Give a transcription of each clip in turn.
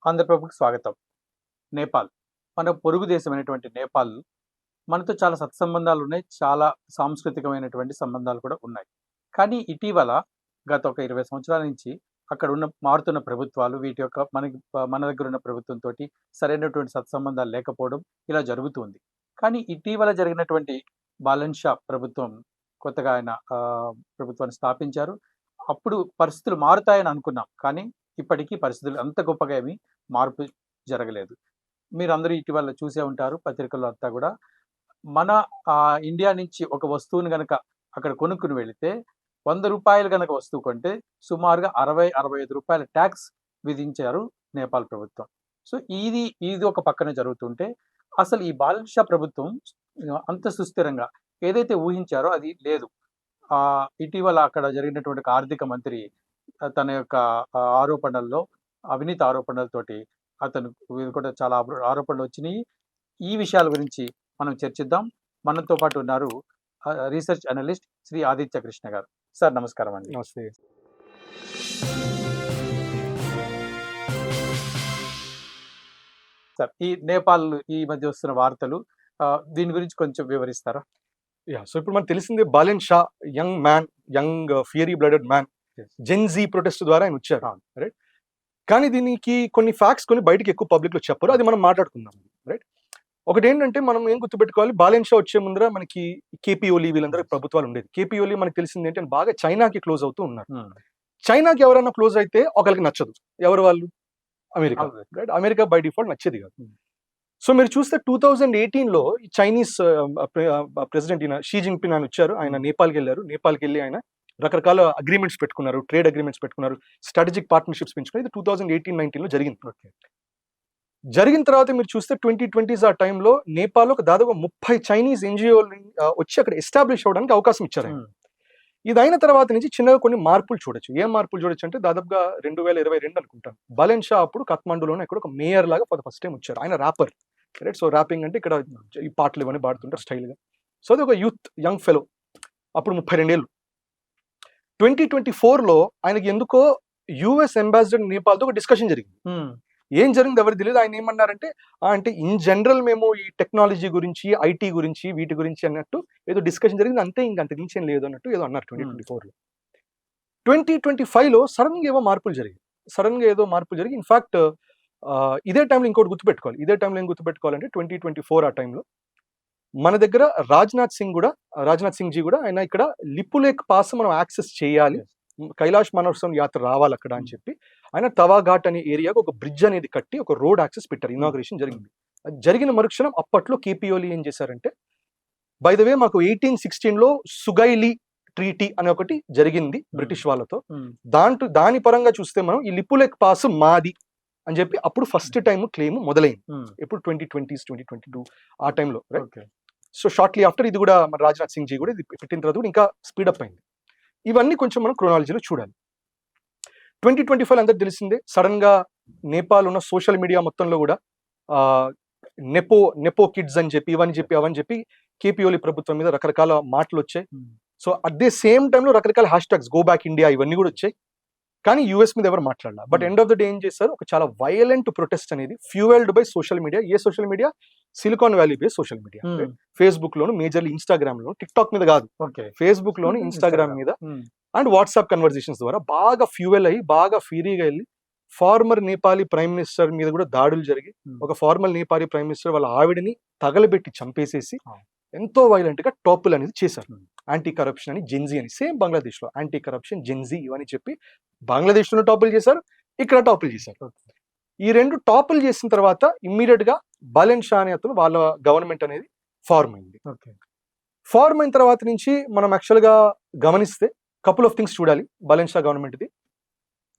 ఆంధ్రప్రభకు స్వాగతం. నేపాల్. మన పొరుగు దేశమైనటువంటి నేపాల్ మనతో చాలా సత్సంబంధాలున్నాయి. చాలా సాంస్కృతికమైనటువంటి సంబంధాలు కూడా ఉన్నాయి. కానీ ఇటీవల గత ఒక 20 సంవత్సరాల నుంచి అక్కడున్న మారుతున్న ప్రభుత్వాలు వీటి యొక్క మన దగ్గరున్న ప్రభుత్వంతోటి సరైనటువంటి సత్సంబంధాలు లేకపోవడం ఇలా జరుగుతూ ఉంది. కానీ ఇటీవల జరిగినటువంటి బాలన్ షా ప్రభుత్వం కొత్తగా ఆయన ప్రభుత్వాన్ని స్థాపించారు. అప్పుడు పరిస్థితులు మారుతాయని అనుకున్నాం. కానీ ఇప్పటికీ పరిస్థితులు అంత గొప్పగా ఏమీ మార్పు జరగలేదు. మీరందరూ ఇటీవల చూసే ఉంటారు పత్రికల్లో అంతా గూడా. మన ఇండియా నుంచి ఒక వస్తువుని గనక అక్కడ కొనుక్కొని వెళితే ₹100 గనక వస్తువు కొంటే సుమారుగా ₹60, 65 టాక్స్ విధించారు నేపాల్ ప్రభుత్వం. సో ఇది ఒక పక్కన జరుగుతుంటే అసలు ఈ బాలన్ షా ప్రభుత్వం అంత సుస్థిరంగా ఏదైతే ఊహించారో అది లేదు. ఇటీవల అక్కడ జరిగినటువంటి ఒక ఆర్థిక మంత్రి తన యొక్క ఆరోపణల్లో అవినీతి ఆరోపణలతోటి అతను మీద కూడా చాలా ఆరోపణలు వచ్చినాయి. ఈ విషయాల గురించి మనం చర్చిద్దాం. మనతో పాటు ఉన్నారు రీసెర్చ్ అనలిస్ట్ శ్రీ ఆదిత్య కృష్ణ గారు. సార్ నమస్కారం అండి. నమస్తే. సార్ ఈ నేపాల్ ఈ మధ్య వస్తున్న వార్తలు దీని గురించి కొంచెం వివరిస్తారా? సో ఇప్పుడు మనకు తెలిసిందే Balen Shah young man, young fiery blooded man, Gen Z protest ద్వారా ఆయన వచ్చారు, రైట్? కానీ దీనికి కొన్ని ఫ్యాక్ట్స్ కొన్ని బయటకి ఎక్కువ పబ్లిక్ లో చెప్పరు, అది మనం మాట్లాడుకుందాం, రైట్? ఒకటి ఏంటంటే మనం ఏం గుర్తుపెట్టుకోవాలి, బాలన్ షా వచ్చే ముందర మనకి కేపీ ఓలీ వీళ్ళందరూ ప్రభుత్వాలు ఉండేది. కేపీ ఓలీ మనకి తెలిసింది ఏంటంటే బాగా చైనాకి క్లోజ్ అవుతూ ఉన్నారు. చైనాకి ఎవరైనా క్లోజ్ అయితే ఒకరికి నచ్చదు. ఎవరు వాళ్ళు? America, right? America by default నచ్చేది కాదు. సో మీరు చూస్తే 2018లో చైనీస్ ప్రెసిడెంట్ షీ జిన్పింగ్ ఆయన వచ్చారు. ఆయన నేపాల్కి వెళ్ళారు. నేపాల్కి వెళ్ళి ఆయన రకరకాల అగ్రిమెంట్స్ పెట్టుకున్నారు, ట్రేడ్ అగ్రిమెంట్స్ పెట్టుకున్నారు, స్ట్రాటజిక్ పార్ట్నర్షిప్స్ పెంచుకున్నారు. ఇది 2018-19లో జరిగింది. జరిగిన తర్వాత మీరు చూస్తే 2020s ఆ టైంలో నేపాల్ ఒక దాదాపు 30 చైనీస్ ఎన్జిఓలు వచ్చి అక్కడ ఎస్టాబ్లిష్ అవ్వడానికి అవకాశం ఇచ్చారు. ఇది అయిన తర్వాత నుంచి చిన్నగా కొన్ని మార్పులు చూడొచ్చు. ఏం మార్పులు చూడొచ్చు అంటే దాదాపుగా 2022 అనుకుంటాను, బాలన్ షా అప్పుడు కాఠ్మండూలోనే ఇక్కడ ఒక మేయర్ లాగా ఫస్ట్ టైం వచ్చారు. ఆయన ర్యాపర్, రైట్? సో ర్యాపింగ్ అంటే ఇక్కడ ఈ పాటలు ఇవన్నీ పాడుతుంటారు స్టైల్గా. సో అది ఒక యంగ్ ఫెలో, అప్పుడు 32 ఏళ్ళు. 2024లో ఆయనకి ఎందుకో యుఎస్ అంబాసిడర్ నేపాల్తో ఒక డిస్కషన్ జరిగింది. ఏం జరిగింది ఎవరికి తెలియదు. ఆయన ఏమన్నారంటే అంటే ఇన్ జనరల్ మేము ఈ టెక్నాలజీ గురించి, ఐటీ గురించి, వీటి గురించి అన్నట్టు ఏదో డిస్కషన్ జరిగింది, అంతే, ఇంకంత మించి ఏం లేదు అన్నట్టు ఏదో అన్నారు 2024లో. 2025లో సడన్ గా ఏదో మార్పులు జరిగి ఇన్ఫాక్ట్ ఇదే టైంలో ఇంకోటి గుర్తుపెట్టుకోవాలి. ఇదే టైంలో ఏం గుర్తుపెట్టుకోవాలంటే 2024 ఆ టైంలో మన దగ్గర రాజ్నాథ్ సింగ్ జీ కూడా ఆయన ఇక్కడ లిపులేక్ పాస్ మనం యాక్సెస్ చేయాలి, కైలాష్ మానసరోవర్ యాత్ర రావాలి అక్కడ అని చెప్పి ఆయన తవాఘాట్ అనే ఏరియాకు ఒక బ్రిడ్జ్ అనేది కట్టి ఒక రోడ్ యాక్సెస్ పెట్టారు. ఇనాగ్రేషన్ జరిగింది. అది జరిగిన మరుక్షణం అప్పట్లో కేపీ ఓలీ ఏం చేశారంటే, బై ద వే మాకు 1816లో సుగైలీ ట్రీటీ అనే ఒకటి జరిగింది బ్రిటిష్ వాళ్ళతో. దాని పరంగా చూస్తే మనం ఈ లిపులేక్ పాస్ మాది అని చెప్పి అప్పుడు ఫస్ట్ టైం క్లెయిమ్ మొదలైంది. ఎప్పుడు 2020s 2022 ఆ టైంలో, రైట్? సో షార్ట్లీ ఆఫ్టర్ ఇది కూడా మన రాజ్నాథ్ సింగ్ జీ కూడా ఇది పెట్టిన తర్వాత కూడా ఇంకా స్పీడప్ అయింది. ఇవన్నీ కొంచెం మనం క్రోనాలజీలో చూడాలి. 2025 అందరికి తెలిసిందే, సడన్ గా నేపాల్ ఉన్న సోషల్ మీడియా మొత్తంలో కూడా నెపో కిడ్స్ అని చెప్పి అవని చెప్పి కేపీ ఓలీ ప్రభుత్వం మీద రకరకాల మాటలు వచ్చాయి. సో అట్ ది సేమ్ టైంలో రకరకాల hashtags go back India ఇవన్నీ కూడా వచ్చాయి. కానీ యూఎస్ మీద ఎవరు మాట్లాడాల. But end of the day ఏం చేశారు, ఒక చాలా వైలెంట్ ప్రొటెస్ట్ అనేది ఫ్యూయల్డ్ బై సోషల్ మీడియా. ఏ social media? Silicon Valley based social media. Facebook లోను, మేజర్లీ ఇన్స్టాగ్రామ్ లోను, టిక్ టాక్ మీద కాదు, ఫేస్బుక్ లోను, ఇన్స్టాగ్రామ్ మీద అండ్ వాట్సాప్ కన్వర్జేషన్స్ ద్వారా బాగా ఫ్యూయల్ అయ్యి బాగా ఫీరీగా వెళ్ళి ఫార్మర్ నేపాలీ ప్రైమ్ మినిస్టర్ మీద కూడా దాడులు జరిగి ఒక ఫార్మర్ నేపాలీ ప్రైమ్ మినిస్టర్ వాళ్ళ ఆవిడని తగలబెట్టి చంపేసేసి ఎంతో వైలెంట్ గా టాపుల్ అనేది చేశారు. యాంటీ కరప్షన్ అని, జెన్జీ అని, సేమ్ బంగ్లాదేశ్ లో యాంటీ కరప్షన్, జెన్జీ ఇవని చెప్పి బంగ్లాదేశ్ లో టాపుల్ చేశారు, ఇక్కడ టాపుల్ చేశారు. ఈ రెండు టాపుల్ చేసిన తర్వాత ఇమ్మీడియట్ గా బాలన్ షా అనే అతను వాళ్ళ గవర్నమెంట్ అనేది ఫార్మ్ అయింది. ఫార్మ్ అయిన తర్వాత నుంచి మనం యాక్చువల్ గా గమనిస్తే కపుల్ ఆఫ్ థింగ్స్ చూడాలి. బాలన్ షా గవర్నమెంట్ ది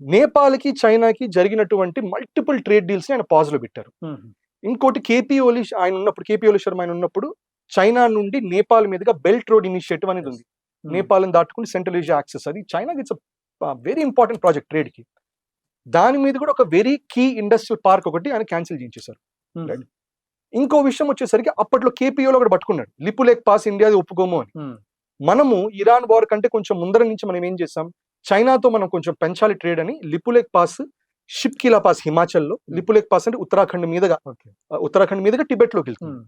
నేపాల్కి చైనాకి జరిగినటువంటి మల్టిపుల్ ట్రేడ్ డీల్స్ ని ఆయన పాజ్ లో పెట్టారు. ఇంకోటి కేపీ ఓలీ శర్మ ఆయన ఉన్నప్పుడు చైనా నుండి నేపాల్ మీదుగా బెల్ట్ రోడ్ ఇనిషియేటివ్ అనేది ఉంది. నేపాల్ దాటుకుని సెంట్రల్ ఏషియా యాక్సెస్, అది చైనాకి it's very important project trade కి. దాని మీద కూడా ఒక వెరీ కీ ఇండస్ట్రియల్ పార్క్ ఒకటి ఆయన క్యాన్సిల్ చేయించేశారు. ఇంకో విషయం వచ్చేసరికి అప్పట్లో కేపీఓలో కూడా పట్టుకున్నాడు, లిపులేక్ పాస్ ఇండియాది ఒప్పుకోము అని. మనము ఇరాన్ వార్ కంటే కొంచెం ముందర నుంచి మనం ఏం చేసాం, చైనాతో మనం కొంచెం పెంచాలి ట్రేడ్ అని లిపులేక్ పాస్ షిప్కిలా పాస్ హిమాచల్లో, లిపులేక్ పాస్ అంటే ఉత్తరాఖండ్ మీదుగా టిబెట్ లోకి వెళ్తుంది.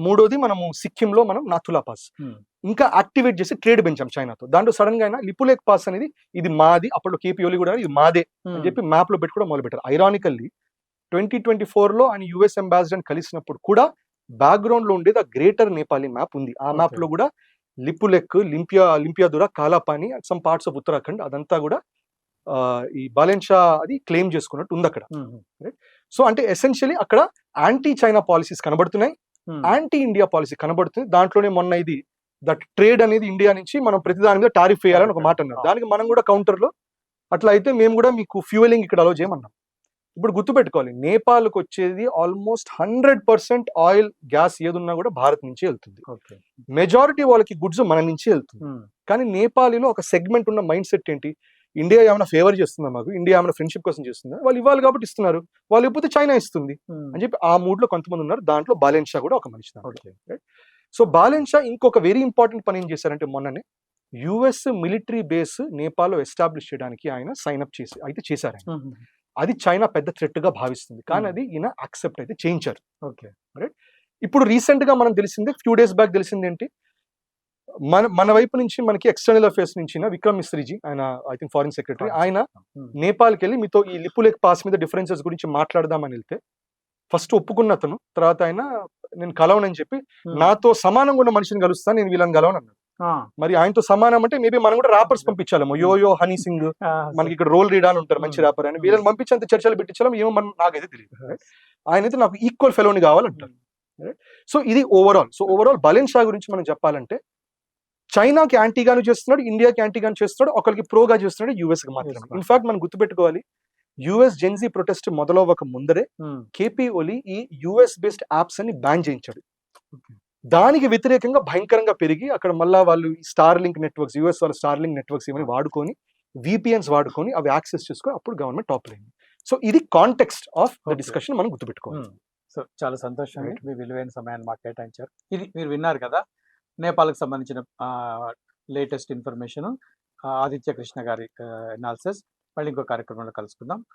మూడోది మనము సిక్కింలో మనం నాథులా పాస్ ఇంకా యాక్టివేట్ చేసి ట్రేడ్ పెంచాం చైనాతో. దాంట్లో సడన్ గా అయినా లిపులేక్ పాస్ అనేది ఇది మాది, అప్పట్లో కేపీ ఓలీ కూడా ఇది మాదే అని చెప్పి మ్యాప్ లో పెట్టుకోవడం మొదలు పెట్టారు. ఐరానికల్లీ 2024లో ఆయన యుఎస్ అంబాసిడర్ కలిసినప్పుడు కూడా బ్యాక్గ్రౌండ్ లో ఉండేది ఆ గ్రేటర్ నేపాలీ మ్యాప్ ఉంది. ఆ మ్యాప్ లో కూడా Lipulekh, Limpiyadhura, Kalapani, some parts of Uttarakhand అదంతా కూడా ఈ బాలెన్షా అది క్లెయిమ్ చేసుకున్నట్టు ఉంది అక్కడ. సో అంటే ఎసెన్షియలీ అక్కడ యాంటీ చైనా పాలసీస్ కనబడుతున్నాయి, యాంటీ ఇండియా పాలసీ కనబడుతుంది. దాంట్లోనే మొన్న ఇది దట్ ట్రేడ్ అనేది ఇండియా నుంచి మనం ప్రతి దాని మీద టారిఫ్ వేయాలని ఒక మాట అన్నారు. దానికి మనం కూడా కౌంటర్ లో అట్లా అయితే మేము కూడా మీకు ఫ్యూయలింగ్ ఇక్కడ అలో చేయమన్నాం. ఇప్పుడు గుర్తుపెట్టుకోవాలి, నేపాల్కి వచ్చేది ఆల్మోస్ట్ 100% ఆయిల్, గ్యాస్ ఏదున్నా కూడా భారత్ నుంచి వెళ్తుంది. మెజారిటీ వాళ్ళకి గుడ్స్ మన నుంచి వెళ్తుంది. కానీ నేపాలీలో ఒక సెగ్మెంట్ ఉన్న మైండ్ సెట్ ఏంటి, ఇండియా ఏమైనా ఫేవర్ చేస్తుందా మాకు, ఇండియా ఏమైనా ఫ్రెండ్షిప్ కోసం చేస్తుందా, వాళ్ళు ఇవ్వాలి కాబట్టి ఇస్తున్నారు, వాళ్ళు ఇవ్వకపోతే చైనా ఇస్తుంది అని చెప్పి ఆ మూడ్ లో కొంతమంది ఉన్నారు. దాంట్లో బాలెన్షా కూడా ఒక మనిషి. సో బాలెన్షా ఇంకొక వెరీ ఇంపార్టెంట్ పని ఏం చేశారంటే, మొన్ననే యుఎస్ మిలిటరీ బేస్ నేపాల్ లో ఎస్టాబ్లిష్ చేయడానికి ఆయన సైన్ అప్ చేశారు. అది చైనా పెద్ద థ్రెట్ గా భావిస్తుంది, కానీ అది ఈయన యాక్సెప్ట్ అయితే చేయించారు. ఇప్పుడు రీసెంట్ గా మనం తెలిసిందే, ఫ్యూ డేస్ బ్యాక్ తెలిసింది ఏంటి, మన వైపు నుంచి మనకి ఎక్స్టర్నల్ అఫేర్స్ నుంచి విక్రమ్ మిస్త్రీజీ, ఆయన ఐ థింక్ ఫారిన్ సెక్రటరీ, ఆయన నేపాల్కి వెళ్ళి మీతో ఈ లిపులేక్ పాస్ మీద డిఫరెన్సెస్ గురించి మాట్లాడదామని వెళ్తే ఫస్ట్ ఒప్పుకున్న అతను, తర్వాత ఆయన నేను కలవనని చెప్పి నాతో సమానంగా ఉన్న మనిషిని కలుస్తాను, నేను వీళ్ళని కలవను అన్నాడు. మరి ఆయనతో సమానం అంటే మేబీ మనం కూడా ర్యాపర్స్ పంపించాలేమో, యోయో హనీ సింగ్, మనకి ఇక్కడ రోల్ రీడ్ అని ఉంటారు మంచి ర్యాపర్ అని, వీళ్ళని పంపించేంత చర్చలు పెట్టించాలో ఏమో మనం నాకైతే తెలియదు. ఆయన అయితే నాకు ఈక్వల్ ఫెలోని కావాలంటారు. సో ఇది ఓవరాల్. సో ఓవరాల్ బాలెన్షా గురించి మనం చెప్పాలంటే, చైనాకి యాంటీగాను చేస్తున్నాడు, ఇండియాకి యాంటీగాను చేస్తున్నాడు, ఒకరికి ప్రోగా చేస్తున్నాడు యుఎస్ కి మాత్రమే. ఇన్ఫాక్ట్ మనం గుర్తుపెట్టుకోవాలి, యుఎస్ జెన్జీ ప్రొటెస్ట్ మొదలవ్వక ముందరే కేపీ ఓలీ ఈ యుఎస్ బేస్డ్ యాప్స్ అని బ్యాన్ చేయించాడు. దానికి వ్యతిరేకంగా భయంకరంగా పెరిగి అక్కడ మళ్ళా వాళ్ళు స్టార్ లింక్ నెట్వర్క్స్, యుఎస్ వాళ్ళ స్టార్ లింక్ నెట్వర్క్స్ ఏమని వాడుకొని, విపిఎన్స్ వాడుకొని అవి యాక్సెస్ చేసుకొని అప్పుడు గవర్నమెంట్ టాప్ అయింది. సో ఇది కాంటెక్స్ట్ ఆఫ్ ద డిస్కషన్ మనం గుర్తుపెట్టుకోవాలి. సో చాలా సంతోషం, మీ విలువైన సమయాన్ని మాకు కేటాయించారు. ఇది మీరు విన్నారు కదా, నేపాల్కి సంబంధించిన లేటెస్ట్ ఇన్ఫర్మేషన్, ఆదిత్య కృష్ణ గారి అనాలిసిస్. మళ్ళీ ఇంకో కార్యక్రమంలో కలుసుకుందాం.